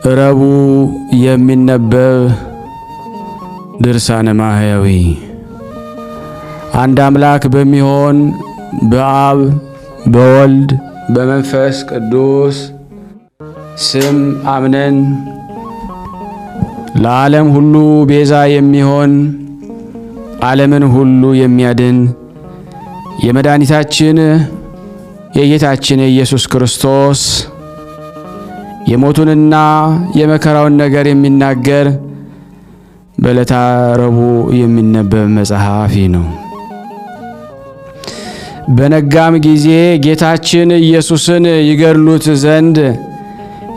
ረቡዕ የሚነበብ ድርሳነ ማህያዊ። አንድ አምላክ በሚሆን በአብ በወልድ በመንፈስ ቅዱስ ስም አምነን ለዓለም ሁሉ ቤዛ የሚሆን ዓለምን ሁሉ የሚያድን የመድኃኒታችን የጌታችን የኢየሱስ ክርስቶስ የሞቱንና የመከራውን ነገር የሚናገር በዕለተ ረቡዕ የሚነበብ መጽሐፍ ነው። በነጋም ጊዜ ጌታችን ኢየሱስን ይገድሉት ዘንድ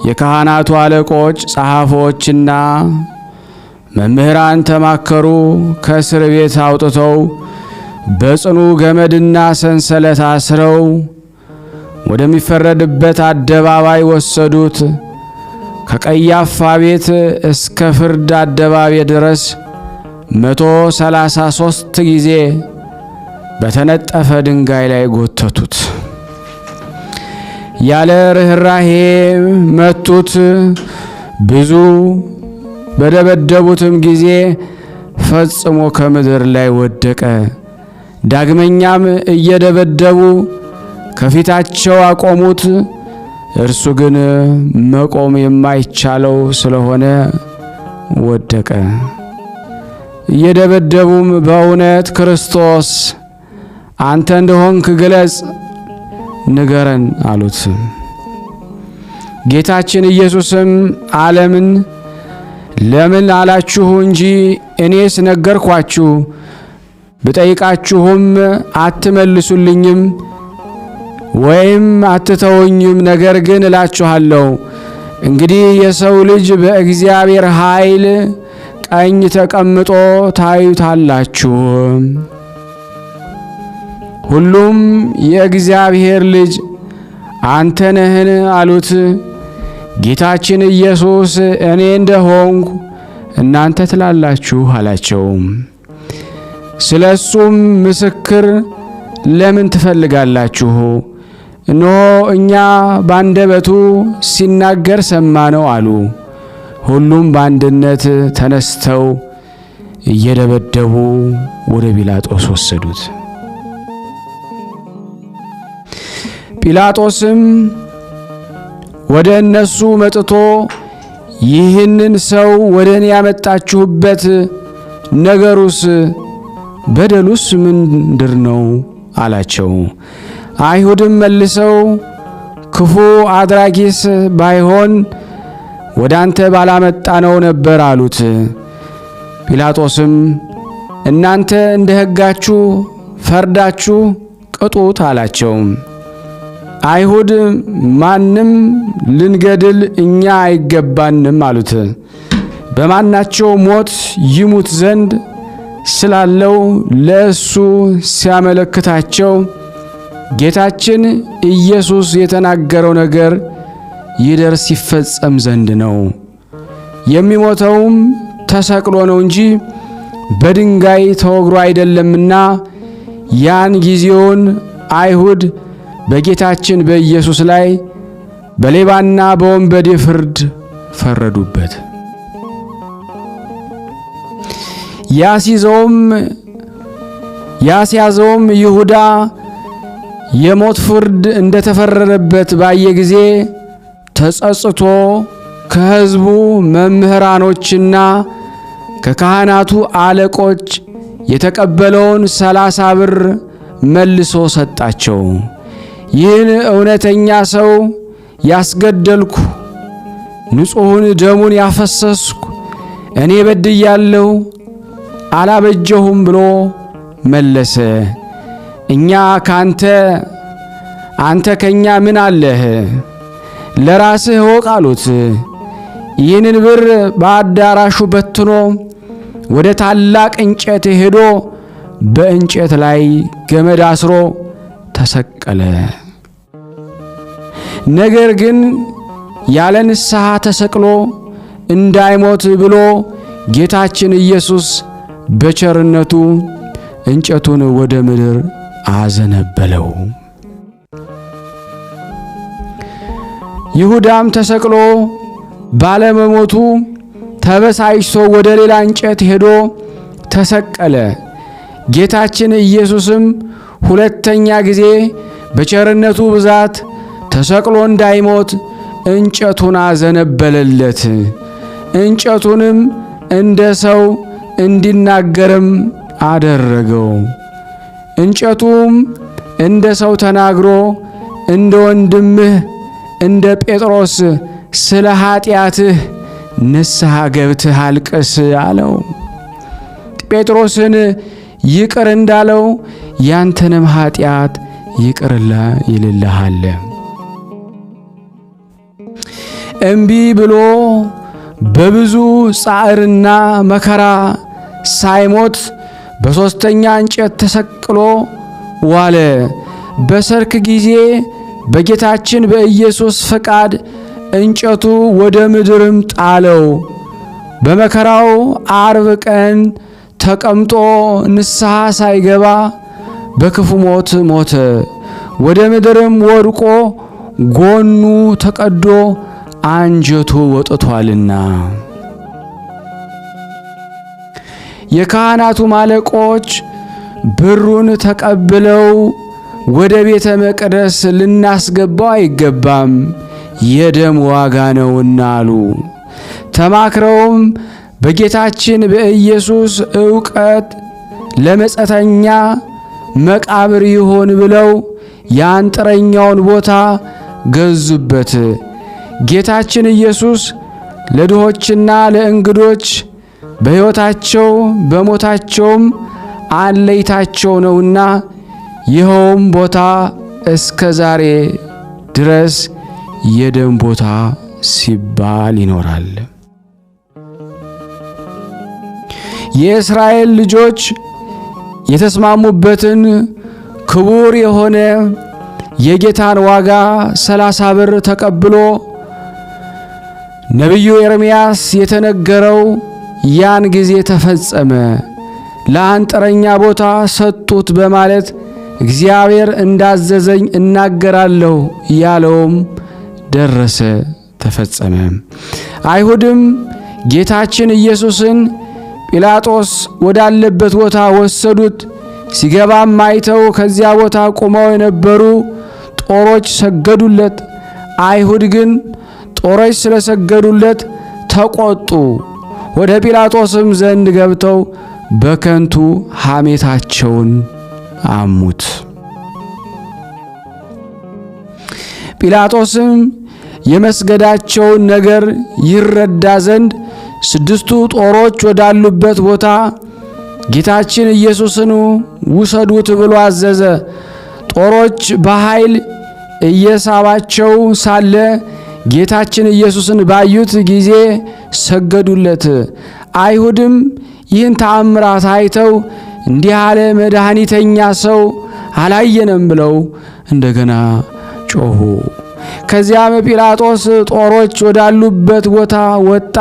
የካህናቱ አለቆች ጸሐፎችና መምህራን ተማከሩ። ከእስር ቤት አውጥተው በጽኑ ገመድና ሰንሰለት አስረው ወደሚፈረድበት አደባባይ ወሰዱት። ከቀያፋ ቤት እስከ ፍርድ አደባባይ ድረስ 133 ጊዜ በተነጠፈ ድንጋይ ላይ ጎተቱት። ያለ ርኅራኄ መቱት። ብዙ በደበደቡትም ጊዜ ፈጽሞ ከምድር ላይ ወደቀ። ዳግመኛም እየደበደቡ ከፊታቸው አቆሙት። እርሱ ግን መቆም የማይቻለው ስለሆነ ወደቀ። እየደበደቡም በእውነት ክርስቶስ አንተ እንደሆንክ ግለጽ፣ ንገረን አሉት። ጌታችን ኢየሱስም ዓለምን ለምን አላችሁ እንጂ እኔስ ነገርኳችሁ። ብጠይቃችሁም አትመልሱልኝም ወይም አትተውኝም። ነገር ግን እላችኋለሁ እንግዲህ የሰው ልጅ በእግዚአብሔር ኃይል ቀኝ ተቀምጦ ታዩታላችሁ። ሁሉም የእግዚአብሔር ልጅ አንተ ነህን አሉት። ጌታችን ኢየሱስ እኔ እንደሆንኩ እናንተ ትላላችሁ አላቸው። ስለ እሱም ምስክር ለምን ትፈልጋላችሁ? እነሆ እኛ ባንደበቱ ሲናገር ሰማነው አሉ። ሁሉም በአንድነት ተነስተው እየደበደቡ ወደ ጲላጦስ ወሰዱት። ጲላጦስም ወደ እነሱ መጥቶ ይህንን ሰው ወደ እኔ ያመጣችሁበት ነገሩስ በደሉስ ምንድር ነው አላቸው። አይሁድም መልሰው ክፉ አድራጊስ ባይሆን ወደ አንተ ባላመጣነው ነበር አሉት። ጲላጦስም እናንተ እንደ ሕጋችሁ ፈርዳችሁ ቅጡት አላቸው። አይሁድ ማንም ልንገድል እኛ አይገባንም አሉት። በማናቸው ሞት ይሙት ዘንድ ስላለው ለእሱ ሲያመለክታቸው ጌታችን ኢየሱስ የተናገረው ነገር ይደርስ ይፈጸም ዘንድ ነው። የሚሞተውም ተሰቅሎ ነው እንጂ በድንጋይ ተወግሮ አይደለምና ያን ጊዜውን አይሁድ በጌታችን በኢየሱስ ላይ በሌባና በወንበዴ ፍርድ ፈረዱበት። ያስያዘውም ይሁዳ የሞት ፍርድ እንደተፈረደበት ባየ ጊዜ ተጸጽቶ ከሕዝቡ መምህራኖችና ከካህናቱ አለቆች የተቀበለውን 30 ብር መልሶ ሰጣቸው። ይህን እውነተኛ ሰው ያስገደልኩ፣ ንጹሑን ደሙን ያፈሰስኩ እኔ በድያለሁ አላበጀሁም ብሎ መለሰ። እኛ አንተ ከኛ ምን አለህ? ለራስህ እወቅ አሉት። ይህንን ብር በአዳራሹ በትኖ ወደ ታላቅ እንጨት ሄዶ በእንጨት ላይ ገመድ አስሮ ተሰቀለ። ነገር ግን ያለ ንስሐ ተሰቅሎ እንዳይሞት ብሎ ጌታችን ኢየሱስ በቸርነቱ እንጨቱን ወደ ምድር አዘነበለው። ይሁዳም ተሰቅሎ ባለመሞቱ ተበሳጭቶ ወደ ሌላ እንጨት ሄዶ ተሰቀለ። ጌታችን ኢየሱስም ሁለተኛ ጊዜ በቸርነቱ ብዛት ተሰቅሎ እንዳይሞት እንጨቱን አዘነበለለት። እንጨቱንም እንደ ሰው እንዲናገርም አደረገው። እንጨቱም እንደ ሰው ተናግሮ እንደ ወንድምህ እንደ ጴጥሮስ ስለ ኃጢአትህ ንስሐ ገብተህ አልቅስ አለው። ጴጥሮስን ይቅር እንዳለው ያንተንም ኃጢአት ይቅር ይልልሃል። እምቢ ብሎ በብዙ ጻዕርና መከራ ሳይሞት በሦስተኛ እንጨት ተሰቅሎ ዋለ። በሰርክ ጊዜ በጌታችን በኢየሱስ ፈቃድ እንጨቱ ወደ ምድርም ጣለው። በመከራው ዓርብ ቀን ተቀምጦ ንስሐ ሳይገባ በክፉ ሞት ሞተ። ወደ ምድርም ወድቆ ጎኑ ተቀዶ አንጀቱ ወጥቷልና። የካህናቱ አለቆች ብሩን ተቀብለው ወደ ቤተ መቅደስ ልናስገባው አይገባም፣ የደም ዋጋ ነውና አሉ። ተማክረውም በጌታችን በኢየሱስ ዕውቀት ለመጻተኛ መቃብር ይሆን ብለው የአንጥረኛውን ቦታ ገዙበት። ጌታችን ኢየሱስ ለድሆችና ለእንግዶች በሕይወታቸው በሞታቸውም አለይታቸው ነውና ይኸውም ቦታ እስከ ዛሬ ድረስ የደም ቦታ ሲባል ይኖራል። የእስራኤል ልጆች የተስማሙበትን ክቡር የሆነ የጌታን ዋጋ 30 ብር ተቀብሎ ነቢዩ ኤርምያስ የተነገረው ያን ጊዜ ተፈጸመ። ለአንጥረኛ ቦታ ሰጡት በማለት እግዚአብሔር እንዳዘዘኝ እናገራለሁ ያለውም ደረሰ፣ ተፈጸመ። አይሁድም ጌታችን ኢየሱስን ጲላጦስ ወዳለበት ቦታ ወሰዱት። ሲገባም አይተው ከዚያ ቦታ ቆመው የነበሩ ጦሮች ሰገዱለት። አይሁድ ግን ጦሮች ስለሰገዱለት ተቆጡ። ወደ ጲላጦስም ዘንድ ገብተው በከንቱ ሐሜታቸውን አሙት። ጲላጦስም የመስገዳቸውን ነገር ይረዳ ዘንድ 6 ጦሮች ወዳሉበት ቦታ ጌታችን ኢየሱስን ውሰዱት ብሎ አዘዘ። ጦሮች በኃይል እየሳባቸው ሳለ ጌታችን ኢየሱስን ባዩት ጊዜ ሰገዱለት። አይሁድም ይህን ተአምራት አይተው እንዲህ ያለ መድኃኒተኛ ሰው አላየንም ብለው እንደገና ጮኹ። ከዚያም ጲላጦስ ጦሮች ወዳሉበት ቦታ ወጣ።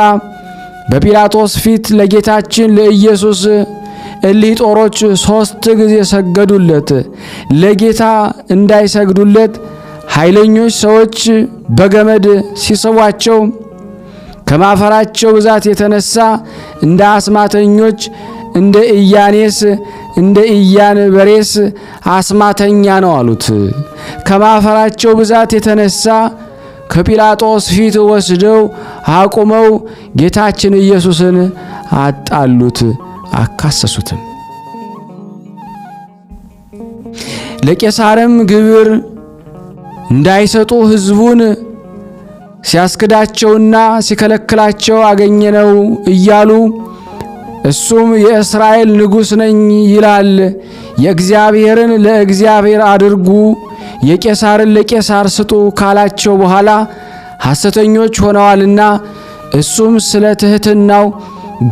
በጲላጦስ ፊት ለጌታችን ለኢየሱስ እሊህ ጦሮች 3 ጊዜ ሰገዱለት። ለጌታ እንዳይሰግዱለት ኃይለኞች ሰዎች በገመድ ሲስቧቸው ከማፈራቸው ብዛት የተነሳ እንደ አስማተኞች እንደ ኢያኔስ እንደ ኢያንበሬስ አስማተኛ ነው አሉት። ከማፈራቸው ብዛት የተነሳ ከጲላጦስ ፊት ወስደው አቁመው ጌታችን ኢየሱስን አጣሉት፣ አካሰሱትም። ለቄሳርም ግብር እንዳይሰጡ ሕዝቡን ሲያስክዳቸውና ሲከለክላቸው አገኘነው እያሉ እሱም የእስራኤል ንጉሥ ነኝ ይላል፣ የእግዚአብሔርን ለእግዚአብሔር አድርጉ፣ የቄሳርን ለቄሳር ስጡ ካላቸው በኋላ ሐሰተኞች ሆነዋልና እሱም ስለ ትሕትናው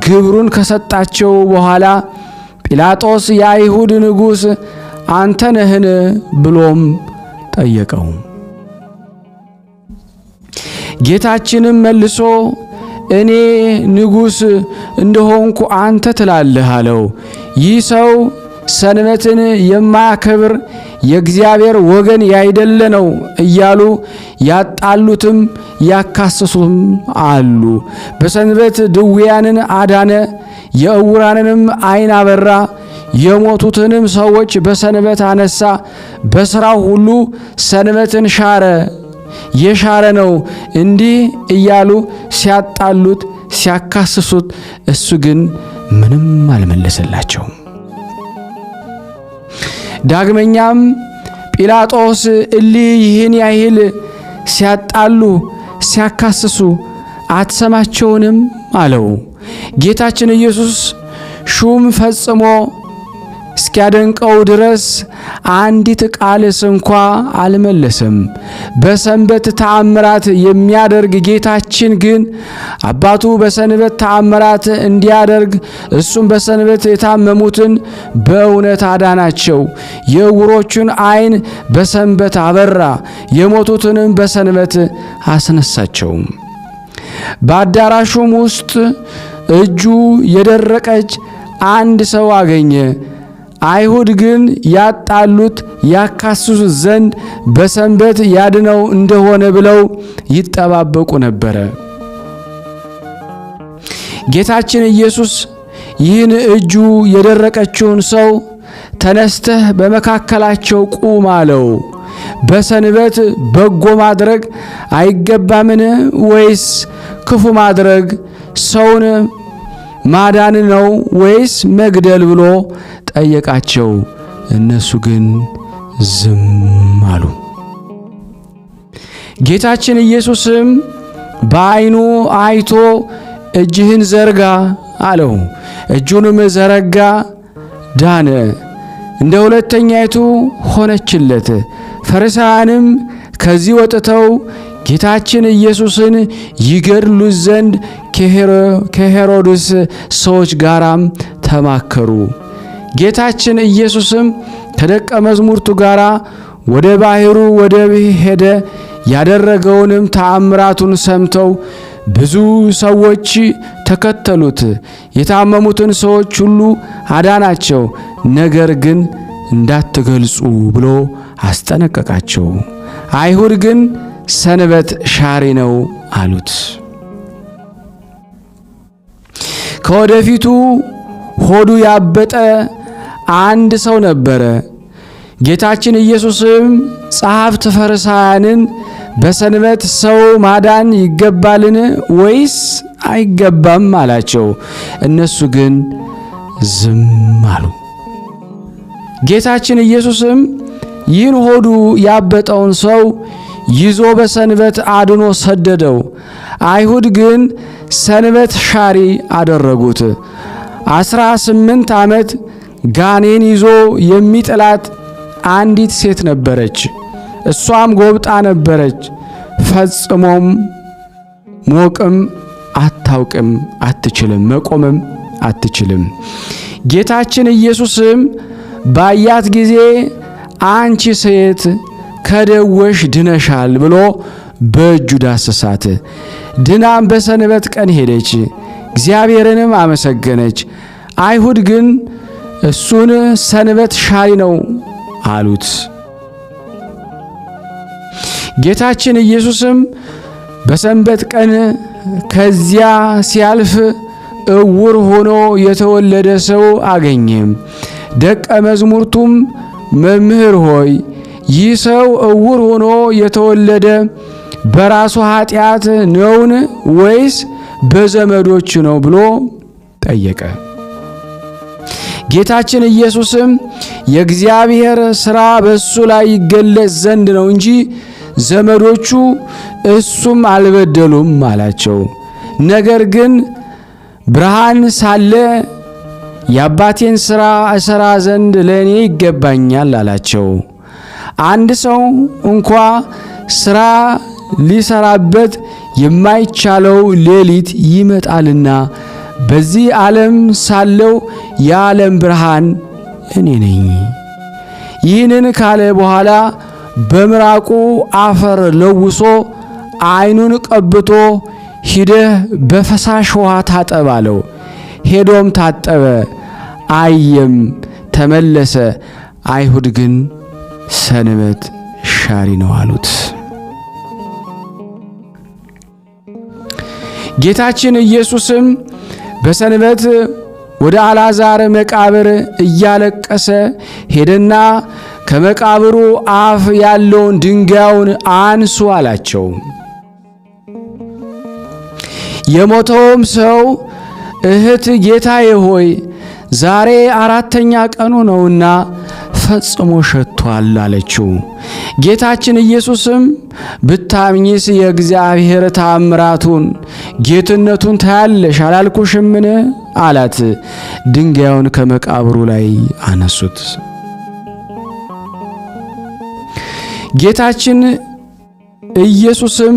ግብሩን ከሰጣቸው በኋላ ጲላጦስ የአይሁድ ንጉሥ አንተ ነህን ብሎም ጠየቀው። ጌታችንም መልሶ እኔ ንጉሥ እንደሆንኩ አንተ ትላለህ አለው። ይህ ሰው ሰንበትን የማያከብር የእግዚአብሔር ወገን ያይደለ ነው እያሉ ያጣሉትም ያካሰሱም አሉ። በሰንበት ድውያንን አዳነ፣ የዕውራንንም ዓይን አበራ፣ የሞቱትንም ሰዎች በሰንበት አነሳ። በሥራው ሁሉ ሰንበትን ሻረ፣ የሻረ ነው እንዲህ እያሉ ሲያጣሉት ሲያካስሱት፣ እሱ ግን ምንም አልመለሰላቸውም። ዳግመኛም ጲላጦስ እሊህ ይህን ያህል ሲያጣሉ ሲያካስሱ አትሰማቸውንም አለው። ጌታችን ኢየሱስ ሹም ፈጽሞ እስኪያደንቀው ድረስ አንዲት ቃልስ እንኳ አልመለሰም። በሰንበት ተአምራት የሚያደርግ ጌታችን ግን አባቱ በሰንበት ተአምራት እንዲያደርግ እሱም በሰንበት የታመሙትን በእውነት አዳናቸው። የዕውሮቹን ዓይን በሰንበት አበራ፣ የሞቱትንም በሰንበት አስነሳቸው። በአዳራሹም ውስጥ እጁ የደረቀች አንድ ሰው አገኘ። አይሁድ ግን ያጣሉት ያካስሱት ዘንድ በሰንበት ያድነው እንደሆነ ብለው ይጠባበቁ ነበረ። ጌታችን ኢየሱስ ይህን እጁ የደረቀችውን ሰው ተነስተህ በመካከላቸው ቁም አለው። በሰንበት በጎ ማድረግ አይገባምን? ወይስ ክፉ ማድረግ ሰውን ማዳን ነው ወይስ መግደል ብሎ ጠየቃቸው። እነሱ ግን ዝም አሉ። ጌታችን ኢየሱስም በዓይኑ አይቶ እጅህን ዘርጋ አለው። እጁንም ዘረጋ፣ ዳነ። እንደ ሁለተኛይቱ ሆነችለት። ፈሪሳውያንም ከዚህ ወጥተው ጌታችን ኢየሱስን ይገድሉት ዘንድ ከሄሮድስ ሰዎች ጋራም ተማከሩ። ጌታችን ኢየሱስም ከደቀ መዛሙርቱ ጋር ወደ ባሕሩ ወደብ ሄደ። ያደረገውንም ተአምራቱን ሰምተው ብዙ ሰዎች ተከተሉት። የታመሙትን ሰዎች ሁሉ አዳናቸው። ነገር ግን እንዳትገልጹ ብሎ አስጠነቀቃቸው። አይሁድ ግን ሰንበት ሻሪ ነው አሉት። ከወደፊቱ ሆዱ ያበጠ አንድ ሰው ነበረ። ጌታችን ኢየሱስም ጸሐፍት ፈሪሳውያንን በሰንበት ሰው ማዳን ይገባልን ወይስ አይገባም አላቸው። እነሱ ግን ዝም አሉ። ጌታችን ኢየሱስም ይህን ሆዱ ያበጠውን ሰው ይዞ በሰንበት አድኖ ሰደደው። አይሁድ ግን ሰንበት ሻሪ አደረጉት። 18 ዓመት ጋኔን ይዞ የሚጥላት አንዲት ሴት ነበረች። እሷም ጎብጣ ነበረች። ፈጽሞም ሞቅም አታውቅም፣ አትችልም፣ መቆምም አትችልም። ጌታችን ኢየሱስም ባያት ጊዜ አንቺ ሴት ከደዌሽ ድነሻል ብሎ በእጁ ዳሰሳት። ድናም በሰንበት ቀን ሄደች፣ እግዚአብሔርንም አመሰገነች። አይሁድ ግን እሱን ሰንበት ሻሪ ነው አሉት። ጌታችን ኢየሱስም በሰንበት ቀን ከዚያ ሲያልፍ ዕውር ሆኖ የተወለደ ሰው አገኘ። ደቀ መዛሙርቱም መምህር ሆይ ይህ ሰው ዕውር ሆኖ የተወለደ በራሱ ኃጢአት ነውን ወይስ በዘመዶች ነው ብሎ ጠየቀ። ጌታችን ኢየሱስም የእግዚአብሔር ሥራ በእሱ ላይ ይገለጽ ዘንድ ነው እንጂ ዘመዶቹ እሱም አልበደሉም አላቸው። ነገር ግን ብርሃን ሳለ የአባቴን ሥራ እሠራ ዘንድ ለእኔ ይገባኛል አላቸው። አንድ ሰው እንኳ ሥራ ሊሰራበት የማይቻለው ሌሊት ይመጣልና በዚህ ዓለም ሳለው የዓለም ብርሃን እኔ ነኝ። ይህንን ካለ በኋላ በምራቁ አፈር ለውሶ ዓይኑን ቀብቶ ሂደህ በፈሳሽ ውሃ ታጠብ አለው። ሄዶም ታጠበ፣ አየም፣ ተመለሰ። አይሁድ ግን ሰንበት ሻሪ ነው አሉት። ጌታችን ኢየሱስም በሰንበት ወደ አልዓዛር መቃብር እያለቀሰ ሄደና ከመቃብሩ አፍ ያለውን ድንጋዩን አንሱ አላቸው። የሞተውም ሰው እህት ጌታዬ ሆይ ዛሬ 4ኛ ቀኑ ነውና ፈጽሞ ሸቷል አለችው። ጌታችን ኢየሱስም ብታምኚስ የእግዚአብሔር ተአምራቱን ጌትነቱን ታያለሽ አላልኩሽምን አላት። ድንጋዩን ከመቃብሩ ላይ አነሱት። ጌታችን ኢየሱስም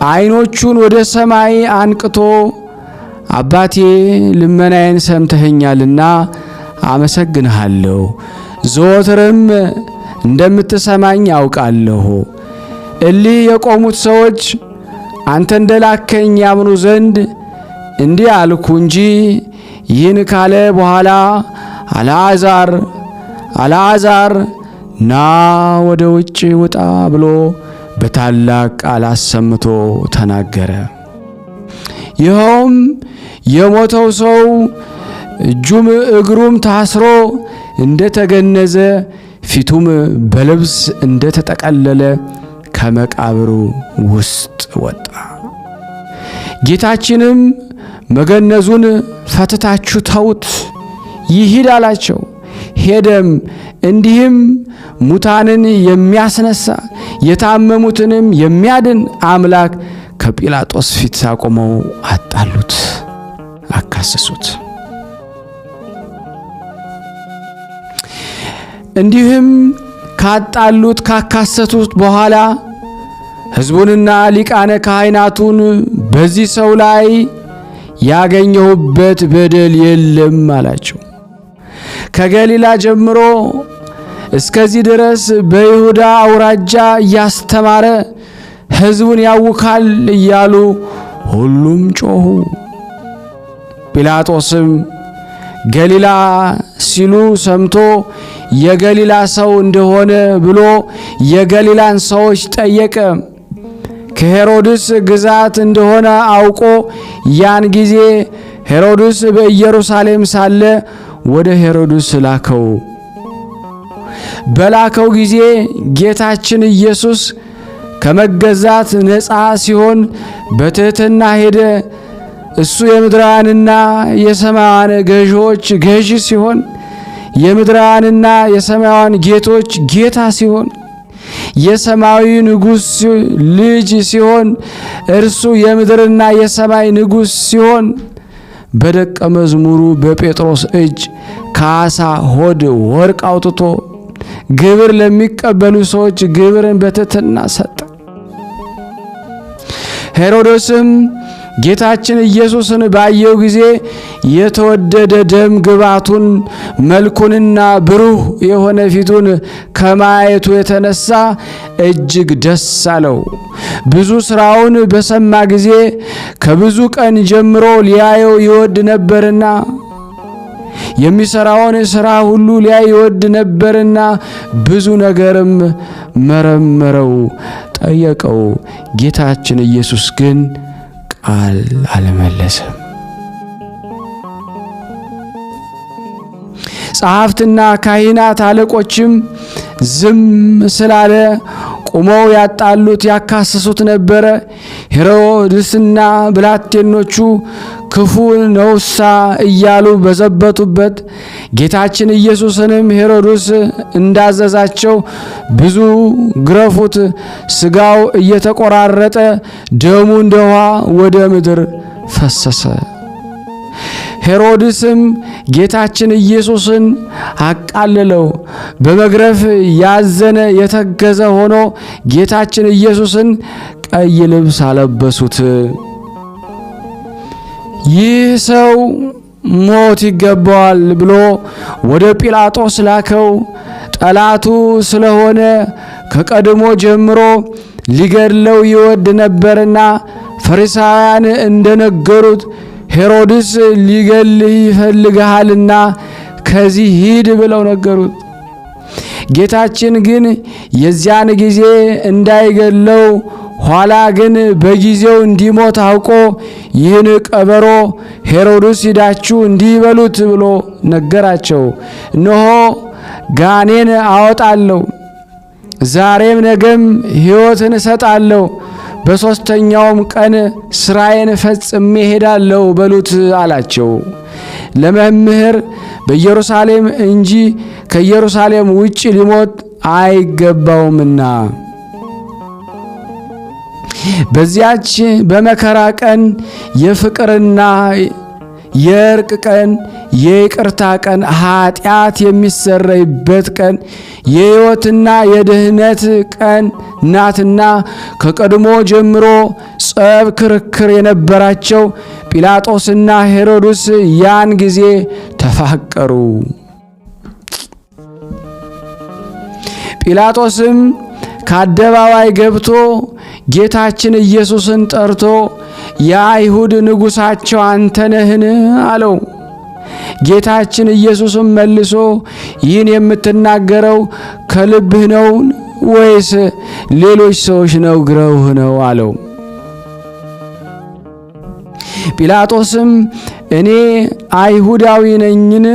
ዓይኖቹን ወደ ሰማይ አንቅቶ አባቴ ልመናዬን ሰምተኸኛልና አመሰግንሃለሁ፣ ዘወትርም እንደምትሰማኝ ያውቃለሁ። እሊህ የቆሙት ሰዎች አንተ እንደላከኝ ያምኑ ዘንድ እንዲህ አልኩ እንጂ። ይህን ካለ በኋላ አልዓዛር ና ወደ ውጭ ውጣ ብሎ በታላቅ ቃል አሰምቶ ተናገረ። ይኸውም የሞተው ሰው እጁም እግሩም ታስሮ እንደተገነዘ ፊቱም በልብስ እንደተጠቀለለ ከመቃብሩ ውስጥ ወጣ። ጌታችንም መገነዙን ፈትታችሁ ተዉት ይሂድ አላቸው። ሄደም እንዲህም ሙታንን የሚያስነሳ የታመሙትንም የሚያድን አምላክ ከጲላጦስ ፊት አቆመው አጣሉት፣ አካሰሱት። እንዲህም ካጣሉት ካካሰቱት በኋላ ሕዝቡንና ሊቃነ ካህናቱን በዚህ ሰው ላይ ያገኘሁበት በደል የለም አላቸው። ከገሊላ ጀምሮ እስከዚህ ድረስ በይሁዳ አውራጃ እያስተማረ ሕዝቡን ያውካል እያሉ ሁሉም ጮኹ። ጲላጦስም ገሊላ ሲሉ ሰምቶ የገሊላ ሰው እንደሆነ ብሎ የገሊላን ሰዎች ጠየቀ። ከሄሮድስ ግዛት እንደሆነ አውቆ ያን ጊዜ ሄሮድስ በኢየሩሳሌም ሳለ ወደ ሄሮድስ ላከው። በላከው ጊዜ ጌታችን ኢየሱስ ከመገዛት ነፃ ሲሆን በትሕትና ሄደ። እሱ የምድራውያንና የሰማያውያን ገዢዎች ገዢ ሲሆን የምድራውያንና የሰማያውያን ጌቶች ጌታ ሲሆን የሰማያዊ ንጉሥ ልጅ ሲሆን እርሱ የምድርና የሰማይ ንጉሥ ሲሆን በደቀ መዝሙሩ በጴጥሮስ እጅ ከዓሣ ሆድ ወርቅ አውጥቶ ግብር ለሚቀበሉ ሰዎች ግብርን በትሕትና ሰጠ። ሄሮድስም ጌታችን ኢየሱስን ባየው ጊዜ የተወደደ ደም ግባቱን መልኩንና ብሩህ የሆነ ፊቱን ከማየቱ የተነሳ እጅግ ደስ አለው። ብዙ ሥራውን በሰማ ጊዜ ከብዙ ቀን ጀምሮ ሊያየው ይወድ ነበርና የሚሰራውን ሥራ ሁሉ ሊያይ ይወድ ነበርና ብዙ ነገርም መረመረው፣ ጠየቀው። ጌታችን ኢየሱስ ግን ቃል አልመለሰም። ጸሐፍትና ካህናት አለቆችም ዝም ስላለ ቆመው ያጣሉት ያካሰሱት ነበረ። ሄሮድስና ብላቴኖቹ ክፉ ነውሳ እያሉ በዘበቱበት። ጌታችን ኢየሱስንም ሄሮድስ እንዳዘዛቸው ብዙ ግረፉት፣ ሥጋው እየተቆራረጠ ደሙ እንደ ውሃ ወደ ምድር ፈሰሰ። ሄሮድስም ጌታችን ኢየሱስን አቃለለው። በመግረፍ ያዘነ የተገዘ ሆኖ ጌታችን ኢየሱስን ቀይ ልብስ አለበሱት። ይህ ሰው ሞት ይገባዋል ብሎ ወደ ጲላጦስ ላከው። ጠላቱ ስለሆነ ከቀድሞ ጀምሮ ሊገድለው ይወድ ነበርና ፈሪሳውያን እንደነገሩት ሄሮድስ ሊገልህ ይፈልግሃልና ከዚህ ሂድ ብለው ነገሩት። ጌታችን ግን የዚያን ጊዜ እንዳይገለው ኋላ ግን በጊዜው እንዲሞት አውቆ ይህን ቀበሮ ሄሮድስ ሂዳችሁ እንዲህ በሉት ብሎ ነገራቸው። እነሆ ጋኔን አወጣለሁ፣ ዛሬም ነገም ሕይወትን እሰጣለሁ፣ በሦስተኛውም ቀን ሥራዬን ፈጽሜ ሄዳለሁ በሉት አላቸው። ለመምህር በኢየሩሳሌም እንጂ ከኢየሩሳሌም ውጭ ሊሞት አይገባውምና። በዚያች በመከራ ቀን የፍቅርና የእርቅ ቀን፣ የይቅርታ ቀን፣ ኃጢአት የሚሰረይበት ቀን፣ የሕይወትና የድህነት ቀን ናትና ከቀድሞ ጀምሮ ጸብ፣ ክርክር የነበራቸው ጲላጦስና ሄሮድስ ያን ጊዜ ተፋቀሩ። ጲላጦስም ከአደባባይ ገብቶ ጌታችን ኢየሱስን ጠርቶ የአይሁድ ንጉሣቸው አንተ ነህን? አለው። ጌታችን ኢየሱስም መልሶ ይህን የምትናገረው ከልብህ ነው ወይስ ሌሎች ሰዎች ነግረውህ ነው? አለው። ጲላጦስም እኔ አይሁዳዊ ነኝን?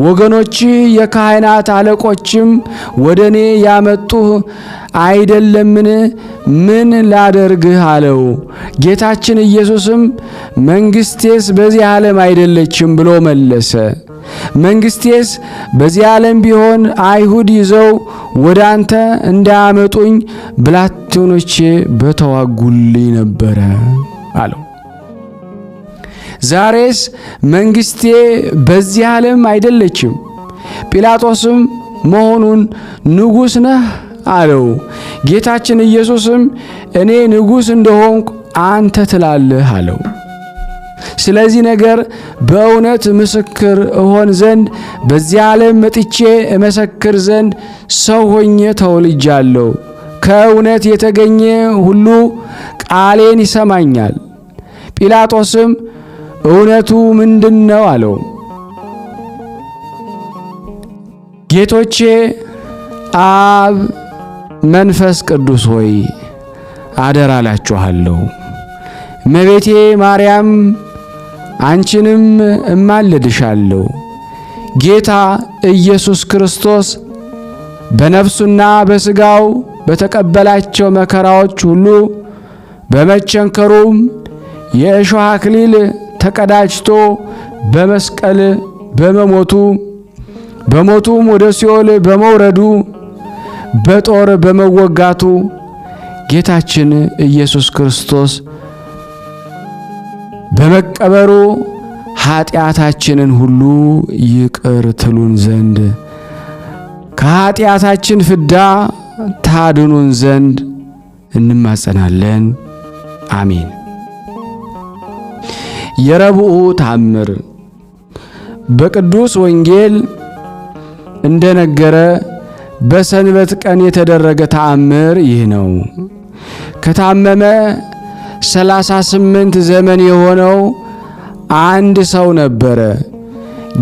ወገኖች የካህናት አለቆችም ወደ እኔ ያመጡህ አይደለምን? ምን ላደርግህ? አለው። ጌታችን ኢየሱስም መንግሥቴስ በዚህ ዓለም አይደለችም ብሎ መለሰ። መንግሥቴስ በዚህ ዓለም ቢሆን አይሁድ ይዘው ወደ አንተ እንዳያመጡኝ ብላቴኖቼ በተዋጉልኝ ነበረ አለው። ዛሬስ መንግሥቴ በዚህ ዓለም አይደለችም። ጲላጦስም መሆኑን ንጉሥ ነህ አለው። ጌታችን ኢየሱስም እኔ ንጉሥ እንደሆንኩ አንተ ትላለህ አለው። ስለዚህ ነገር በእውነት ምስክር እሆን ዘንድ በዚህ ዓለም መጥቼ እመሰክር ዘንድ ሰው ሆኜ ተወልጃለሁ። ከእውነት የተገኘ ሁሉ ቃሌን ይሰማኛል። ጲላጦስም እውነቱ ምንድነው? አለው። ጌቶቼ አብ መንፈስ ቅዱስ ሆይ አደራ እላችኋለሁ። እመቤቴ ማርያም አንቺንም እማልድሻለሁ። ጌታ ኢየሱስ ክርስቶስ በነፍሱና በሥጋው በተቀበላቸው መከራዎች ሁሉ በመቸንከሩም የእሾህ አክሊል ተቀዳጅቶ በመስቀል በሞቱም ወደ ሲኦል በመውረዱ በጦር በመወጋቱ ጌታችን ኢየሱስ ክርስቶስ በመቀበሩ ኃጢአታችንን ሁሉ ይቅር ትሉን ዘንድ ከኃጢአታችን ፍዳ ታድኑን ዘንድ እንማጸናለን። አሜን። የረቡዕ ተአምር በቅዱስ ወንጌል እንደነገረ በሰንበት ቀን የተደረገ ተአምር ይህ ነው። ከታመመ 38 ዘመን የሆነው አንድ ሰው ነበረ።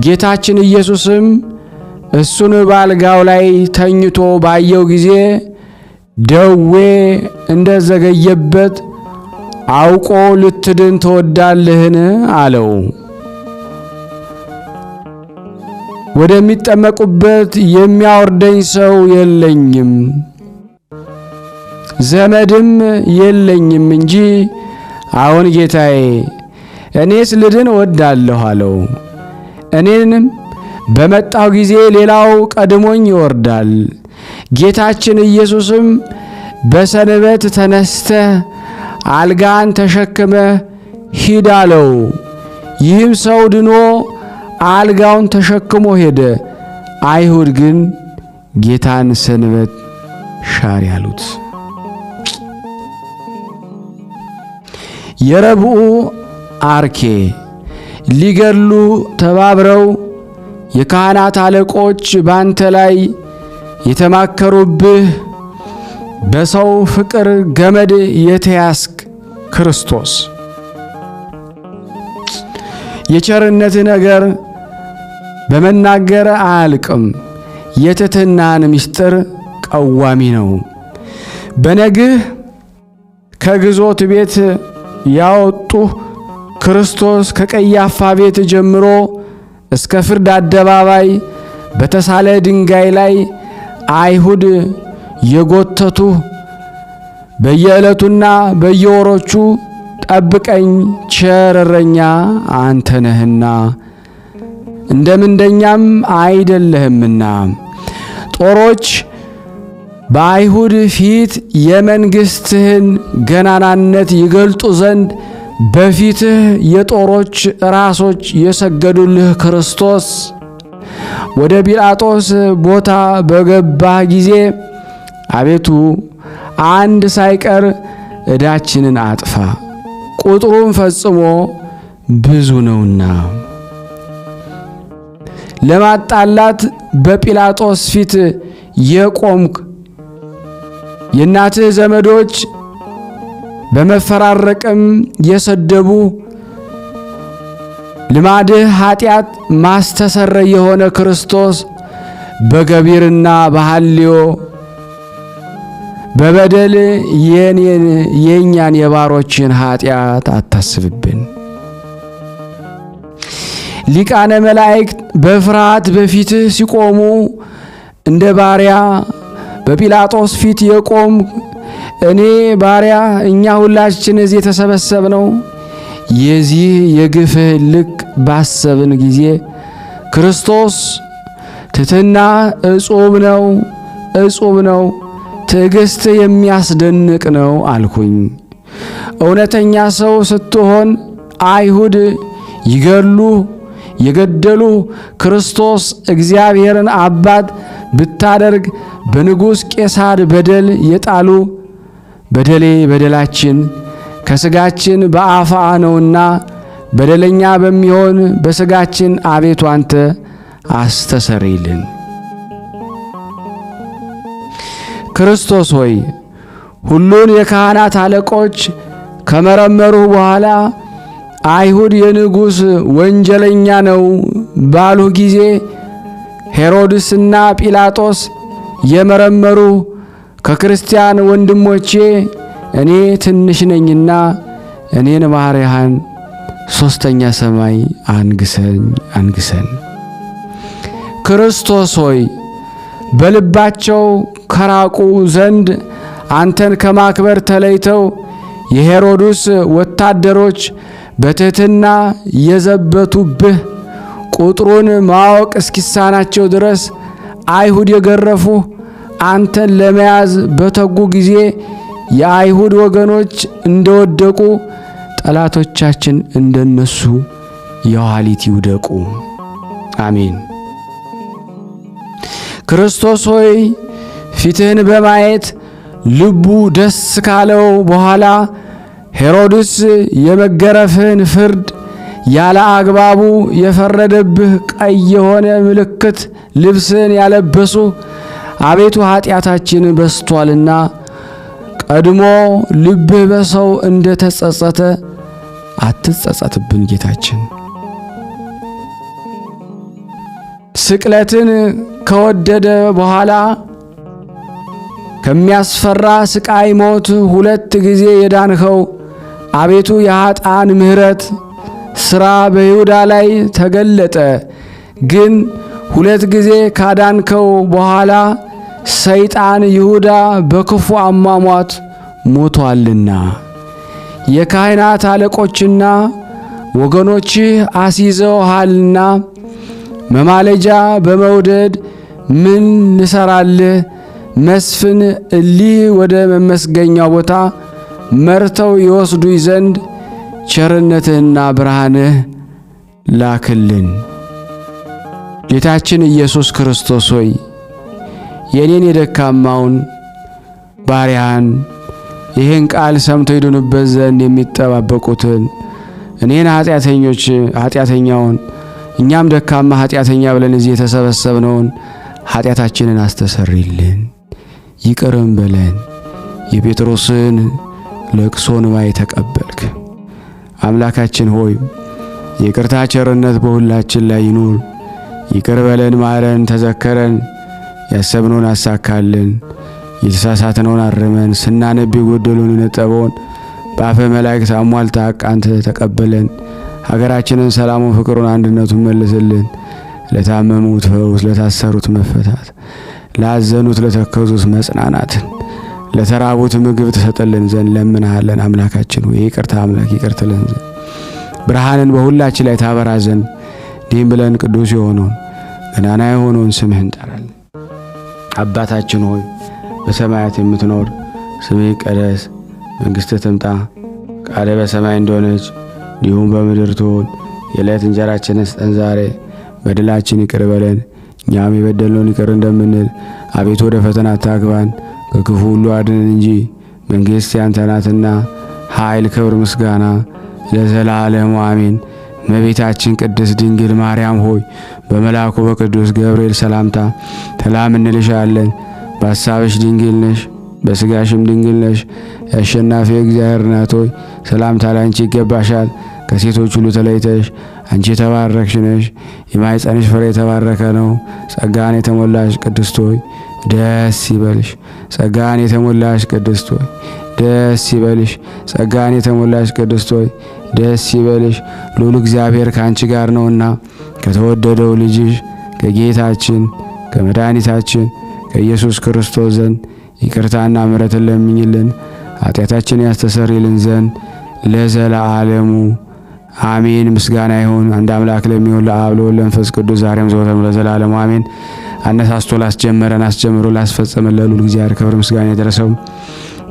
ጌታችን ኢየሱስም እሱን በአልጋው ላይ ተኝቶ ባየው ጊዜ ደዌ እንደዘገየበት አውቆ ልትድን ትወዳለህን? አለው። ወደሚጠመቁበት የሚያወርደኝ ሰው የለኝም፣ ዘመድም የለኝም እንጂ አሁን ጌታዬ እኔስ ልድን እወዳለሁ አለው። እኔንም በመጣው ጊዜ ሌላው ቀድሞኝ ይወርዳል። ጌታችን ኢየሱስም በሰንበት ተነስተህ አልጋን ተሸክመ ሂድ አለው። ይህም ሰው ድኖ አልጋውን ተሸክሞ ሄደ። አይሁድ ግን ጌታን ሰንበት ሻር ያሉት። የረቡዕ አርኬ ሊገድሉ ተባብረው የካህናት አለቆች ባንተ ላይ የተማከሩብህ በሰው ፍቅር ገመድ የተያዝክ ክርስቶስ የቸርነት ነገር በመናገር አያልቅም። የትሕትናን ምስጢር ቀዋሚ ነው። በነግህ ከግዞት ቤት ያወጡ ክርስቶስ ከቀያፋ ቤት ጀምሮ እስከ ፍርድ አደባባይ በተሳለ ድንጋይ ላይ አይሁድ የጎተቱ በየዕለቱና በየወሮቹ ጠብቀኝ ቸር እረኛ አንተ ነህና እንደ ምንደኛም አይደለህምና ጦሮች በአይሁድ ፊት የመንግሥትህን ገናናነት ይገልጡ ዘንድ በፊትህ የጦሮች ራሶች የሰገዱልህ ክርስቶስ ወደ ጲላጦስ ቦታ በገባህ ጊዜ አቤቱ አንድ ሳይቀር ዕዳችንን አጥፋ፣ ቁጥሩም ፈጽሞ ብዙ ነውና። ለማጣላት በጲላጦስ ፊት የቆምክ የእናትህ ዘመዶች በመፈራረቅም የሰደቡ ልማድህ ኃጢአት ማስተሰረይ የሆነ ክርስቶስ በገቢርና በሐልዮ በበደል የእኛን የባሮችን ኃጢአት አታስብብን። ሊቃነ መላእክት በፍርሃት በፊትህ ሲቆሙ እንደ ባሪያ በጲላጦስ ፊት የቆም እኔ ባሪያ እኛ ሁላችን እዚህ የተሰበሰብነው የዚህ የግፍህ ልክ ባሰብን ጊዜ ክርስቶስ ትሕትና እጹብ ነው፣ እጹብ ነው፣ ትዕግሥት የሚያስደንቅ ነው አልኩኝ። እውነተኛ ሰው ስትሆን አይሁድ ይገሉ የገደሉ ክርስቶስ እግዚአብሔርን አባት ብታደርግ በንጉሥ ቄሳር በደል የጣሉ በደሌ በደላችን ከሥጋችን በአፋ ነውና በደለኛ በሚሆን በሥጋችን አቤቱ አንተ አስተሰርይልን። ክርስቶስ ሆይ ሁሉን የካህናት አለቆች ከመረመሩ በኋላ አይሁድ የንጉሥ ወንጀለኛ ነው ባሉ ጊዜ ሄሮድስና ጲላጦስ የመረመሩ ከክርስቲያን ወንድሞቼ እኔ ትንሽ ነኝና እኔን ባሪያህን ሦስተኛ ሰማይ አንግሰን። ክርስቶስ ሆይ በልባቸው ከራቁ ዘንድ አንተን ከማክበር ተለይተው የሄሮድስ ወታደሮች በትሕትና የዘበቱብህ ቁጥሩን ማወቅ እስኪሳናቸው ድረስ አይሁድ የገረፉ አንተን ለመያዝ በተጉ ጊዜ የአይሁድ ወገኖች እንደወደቁ ጠላቶቻችን እንደነሱ የኋሊት ይውደቁ። አሜን። ክርስቶስ ሆይ ፊትህን በማየት ልቡ ደስ ካለው በኋላ ሄሮድስ የመገረፍህን ፍርድ ያለ አግባቡ የፈረደብህ ቀይ የሆነ ምልክት ልብስን ያለበሱ አቤቱ ኃጢአታችን በስቷልና ቀድሞ ልብህ በሰው እንደ ተጸጸተ አትጸጸትብን ጌታችን። ስቅለትን ከወደደ በኋላ ከሚያስፈራ ስቃይ ሞት 2 ጊዜ የዳንኸው አቤቱ የኃጥአን ምሕረት ሥራ በይሁዳ ላይ ተገለጠ። ግን 2 ጊዜ ካዳንከው በኋላ ሰይጣን ይሁዳ በክፉ አሟሟት ሞቷልና የካህናት አለቆችና ወገኖችህ አስይዘውሃልና መማለጃ በመውደድ ምን ልሰራልህ? መስፍን እሊህ ወደ መመስገኛው ቦታ መርተው ይወስዱኝ ዘንድ ቸርነትህና ብርሃንህ ላክልን። ጌታችን ኢየሱስ ክርስቶስ ሆይ የኔን የደካማውን ባሪያን ይህን ቃል ሰምተው ይድኑበት ዘንድ የሚጠባበቁትን እኔን ኃጢአተኛውን እኛም ደካማ ኃጢአተኛ ብለን እዚህ የተሰበሰብነውን ኃጢአታችንን አስተሰርይልን፣ ይቅርም በለን። የጴጥሮስን ለቅሶ ንዋይ ተቀበልክ። አምላካችን ሆይ የይቅርታ ቸርነት በሁላችን ላይ ይኑር። ይቅር በለን፣ ማረን፣ ተዘከረን። ያሰብነውን አሳካልን፣ የተሳሳትነውን አርመን፣ ስናነብ የጎደሉን የነጠበውን በአፈ መላእክት አሟልታ አቃንተ ተቀበለን። ሀገራችንን ሰላሙን፣ ፍቅሩን፣ አንድነቱን መልስልን። ለታመሙት ፈውስ፣ ለታሰሩት መፈታት፣ ላዘኑት ለተከዙት መጽናናትን፣ ለተራቡት ምግብ ተሰጠልን ዘንድ ለምንሃለን። አምላካችን ሆይ ይቅርታ አምላክ ይቅር ትለን ዘንድ ብርሃንን በሁላችን ላይ ታበራ ዘንድ እንዲህም ብለን ቅዱስ የሆነውን ገናና የሆነውን ስምህን እንጠራለን። አባታችን ሆይ በሰማያት የምትኖር ስምህ ይቀደስ፣ መንግሥትህ ትምጣ፣ ቃልህ በሰማይ እንደሆነች እንዲሁም በምድር ትሁን። የዕለት እንጀራችንን ስጠን ዛሬ፣ በደላችን ይቅር በለን እኛም የበደልነውን ይቅር እንደምንል። አቤቱ ወደ ፈተና አታግባን ከክፉ ሁሉ አድነን እንጂ መንግሥት ያንተ ናትና ኃይል፣ ክብር፣ ምስጋና ለዘላለሙ አሜን። እመቤታችን ቅድስት ድንግል ማርያም ሆይ በመልአኩ በቅዱስ ገብርኤል ሰላምታ ሰላም እንልሻለን። በሐሳብሽ ድንግል ነሽ፣ በሥጋሽም ድንግል ነሽ። የአሸናፊ እግዚአብሔር እናት ሆይ ሰላምታ ላንቺ ይገባሻል። ከሴቶች ሁሉ ተለይተሽ አንቺ የተባረክሽ ነሽ፣ የማኅፀንሽ ፍሬ የተባረከ ነው። ጸጋን የተሞላሽ ቅድስት ሆይ ደስ ይበልሽ። ጸጋን የተሞላሽ ቅድስት ሆይ ደስ ይበልሽ። ጸጋን የተሞላሽ ቅድስት ሆይ ደስ ይበልሽ። ልዑል እግዚአብሔር ከአንቺ ጋር ነውና ከተወደደው ልጅሽ ከጌታችን ከመድኃኒታችን ከኢየሱስ ክርስቶስ ዘንድ ይቅርታና ምሕረትን ለምኝልን ኃጢአታችንን ያስተሰርይልን ዘንድ ለዘላለሙ አሜን። ምስጋና ይሁን አንድ አምላክ ለሚሆን ለአብ ለወልድ ለመንፈስ ቅዱስ ዛሬም ዘወትርም ለዘላለሙ አሜን። አነሳስቶ ላስጀመረን አስጀምሮ ላስፈጸመን ለልዑል እግዚአብሔር ክብር ምስጋና ይድረሰው።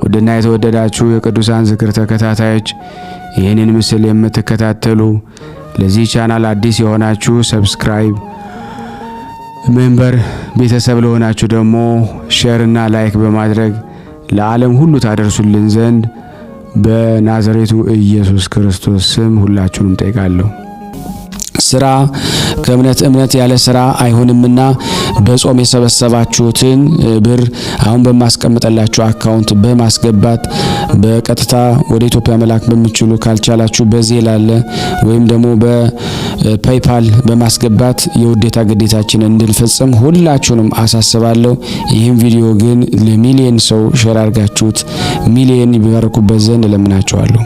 ውድና የተወደዳችሁ የቅዱሳን ዝክር ተከታታዮች ይህንን ምስል የምትከታተሉ ለዚህ ቻናል አዲስ የሆናችሁ ሰብስክራይብ፣ ሜምበር ቤተሰብ ለሆናችሁ ደግሞ ሼር እና ላይክ በማድረግ ለዓለም ሁሉ ታደርሱልን ዘንድ በናዝሬቱ ኢየሱስ ክርስቶስ ስም ሁላችሁንም ጠይቃለሁ። ስራ ከእምነት ያለ ስራ አይሆንምና በጾም የሰበሰባችሁትን ብር አሁን በማስቀምጠላችሁ አካውንት በማስገባት በቀጥታ ወደ ኢትዮጵያ መላክ በሚችሉ ካልቻላችሁ በዜል አለ ወይም ደግሞ በፔይፓል በማስገባት የውዴታ ግዴታችንን እንድንፈጽም ሁላችሁንም አሳስባለሁ። ይህም ቪዲዮ ግን ለሚሊዮን ሰው ሼር አድርጋችሁት ሚሊዮን ይባረኩበት ዘንድ እለምናችኋለሁ።